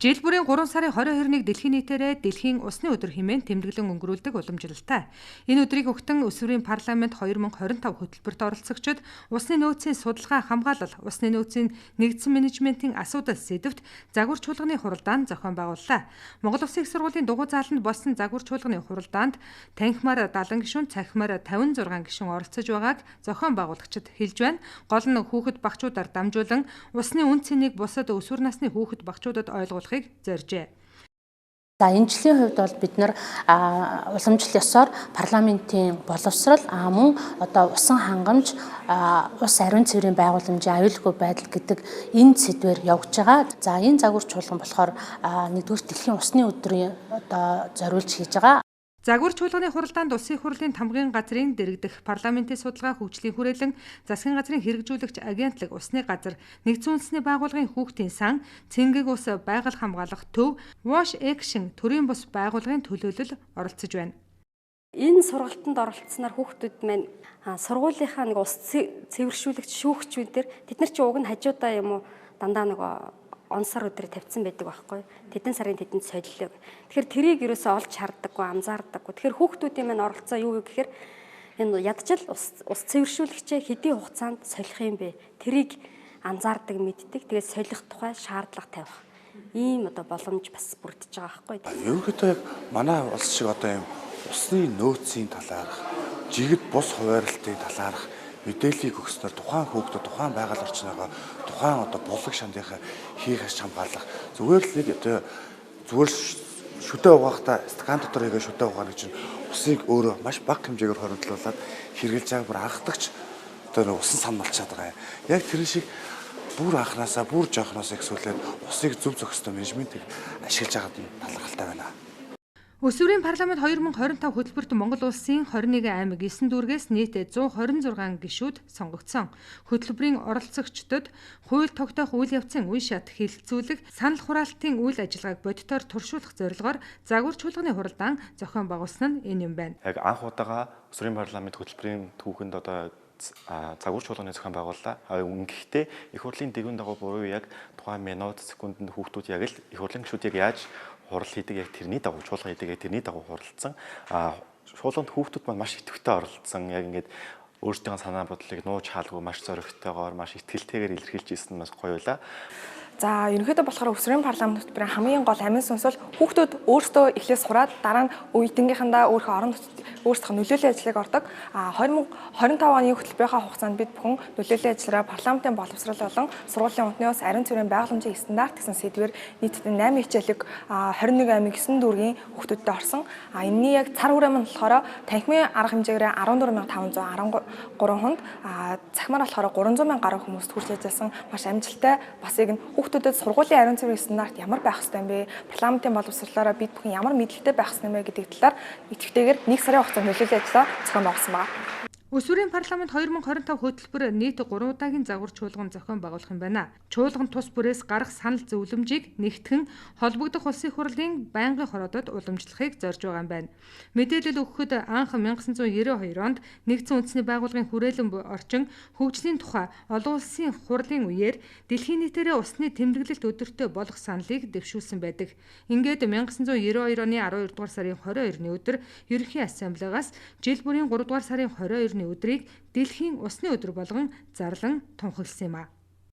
Жил бүрийн 3 сарын 22-ыг дэлхийн нийтээрээ дэлхийн усны өдөр хэмээн тэмдэглэн өнгөрүүлдэг уламжлалтай. Энэ өдрийг өгтөн Өсвөрийн парламент 2025 хөтөлбөрт оролцогчид усны нөөцийн судалгаа хамгаалал, усны нөөцийн нэгдсэн менежментийн асуудал сэдвт загвар чуулганы хуралдаан зохион байгууллаа. Монгол Улсын их сургуулийн дугуй зааланд болсон загвар чуулганы хуралдаанд танхимаар 70 гишүүн, цахимаар 56 гишүүн оролцож байгааг зохион байгуулагчид хэлж байна. Гол нь хүүхэд багчуудаар дамжуулан усны үн цэнийг бусад өсвөр насны хүүхэд багчуудад ойлгуулахыг зоржээ. За энэ жилийн хувьд бол бид нар уламжлал ёсоор парламентын боловсрал мөн одоо усан хангамж ус ариун цэврийн байгууламжийн аюулгүй байдал гэдэг энэ сэдвээр явж байгаа. За энэ загвар чуулган болохоор нэгдүгээр дэлхийн усны өдрийн одоо зориулж хийж байгаа. Загвар чуулганы хуралдаанд Улсын их хурлын тамгын газрын дэргэдэх парламентын судалгаа хөгжлийн хүрээлэн засгийн газрын хэрэгжүүлэгч агентлаг усны газар нэгдсэн үндэсний байгууллагын хүүхдийн сан цэнгэг ус байгаль хамгаалах төв Wash Action төрийн бус байгууллагын төлөөлөл оролцож байна. Энэ сургалтанд оролцсноор хүүхдүүд маань сургуулийнхаа нэг ус цэвэршүүлэгч шүүгчүүдээр тэд нар чи уг нь хажуудаа юм уу дандаа нөгөө онсор өдрө тавьсан байдаг байхгүй. Тэдэн сарын тэдэнд солилоо. Тэгэхээр тэрийг ерөөсөө олж хардаггүй, анзаардаггүй. Тэгэхээр хүүхдүүдийн маань оролцоо юу гэхээр энэ ядчил ус цэвэршүүлэгчээ хэдийн хугацаанд солих юм бэ? Тэрийг анзаардаг, мэддэг. Тэгээд солих тухай шаардлага тавих. Ийм одоо боломж бас бүрдэж байгаа байхгүй. Ерөнхийдөө яг манай улс шиг одоо юм усны нөөцийн талаарх, жигд бус хуваарлтын талаарх мэдээллийг өгснөөр тухайн хүүхдүүд тухайн байгаль орчныгоо тухайн одоо булаг шандынхаа хийх аж хамгаалах зүгээр л нэг одоо зүгээр шүдэ угаахта стакан дотор хийгээ шүдэ угаана гэж усыг өөрөө маш бага хэмжээгээр хоригдлуулад хэрглэж байгааг бүр анхдагч одоо усан сан болчиход байгаа юм. Яг тэр шиг бүр анханасаа бүр жоохноос ихсүүлээд усыг зөв зөвхөстэй менежментийг ашиглаж байгаад нь талархалтай байна. Өсвөрийн парламент 2025 хөтөлбөрт Монгол Улсын 21 аймаг 9 дүүргээс нийт 126 гишүүд сонгогдсон. Хөтөлбөрийн оролцогчдод хууль тогтоох үйл явцын үе шат хэлэлцүүлэх, санал хураалтын үйл ажиллагааг бодитоор туршуулах зорилгоор загвар чуулганы хуралдаан зохион байгуулсан нь энэ юм байна. Яг анх удаага Өсвөрийн парламент хөтөлбөрийн түүхэнд одоо загвар чуулганы зохион байгууллаа. Гэхдээ их хурлын дээгүүр дагуу буюу яг тухайн минут, секундэд хүүхдүүд яг л их хурлын гишүүд яг яаж хурал хийдэг яг тэрний дагуу чуулган хийдэг яг тэрний дагуу хуралдсан. Чуулганд хүүхдүүд маань маш идэвхтэй оролцсон. Яг ингээд өөрсдийн санаа бодлыг нууж хаалгүй маш зоригтойгоор маш ихтгэлтэйгээр илэрхийлж ирсэн нь бас гоё байлаа. За ерөнхийдөө болохоор Өсвөрийн парламент хөтөлбөрийн хамгийн гол амин сүнс бол хүүхдүүд өөрсдөө эхлээс сураад дараа нь үеийнхандаа өөрийнхөө орон өөрсдөө нөлөөллийн ажлыг ордог. 2025 оны хөтөлбөрийнхаа хугацаанд бид бүхэн нөлөөллийн ажиллараа парламентын боловсрол болон сургуулийн үндэсний ус ариун цэврийн байгууламжийн стандарт гэсэн сэдвээр нийтдээ 8 хичээлэг 21 аймаг 9 дүүргийн хүүхдүүдтэй орсон. Энэний яг цар хүрээ нь болохоор танхимын арга хэмжээгээр 14513 хүнд, цахимаар болохоор 300,000 гаруй хүмүүст хүрч ажилласан маш амжилттай бас яг хүүхдүүдэд сургуулийн ариун цэврийн стандарт ямар байх ёстой юм бэ? Парламентын боловсролоороо бид бүхэн ямар мэдлэгтэй байх ёстой юм бэ гэдэг талаар идэвхтэйгээр 1 сарын хугацаанд нөлөөллийн ажлаа зохион байгуулсан байна. Өсвөрийн парламент 2025 хөтөлбөр нийт 3 удаагийн загвар чуулган зохион байгуулах юм байна. Чуулган тус бүрээс гарах санал зөвлөмжийг нэгтгэн холбогдох улсын хурлын байнгын хороодод уламжлахыг зорж байгаа юм байна. Мэдээлэл өгөхөд анх 1992 онд нэгдсэн үндэсний байгууллагын хүрээлэн орчин хөгжлийн тухай олон улсын хурлын үеэр дэлхийн нийтээрээ усны тэмдэглэлт өдөртөө болох саналыг дэвшүүлсэн байдаг. Ингээд 1992 оны 12 дугаар сарын 22-ны өдөр Ерөнхий ассамблегаас жил бүрийн 3 дугаар сарын 22-ны өдрийг дэлхийн усны өдөр болгон зарлан тунхагласан юм а.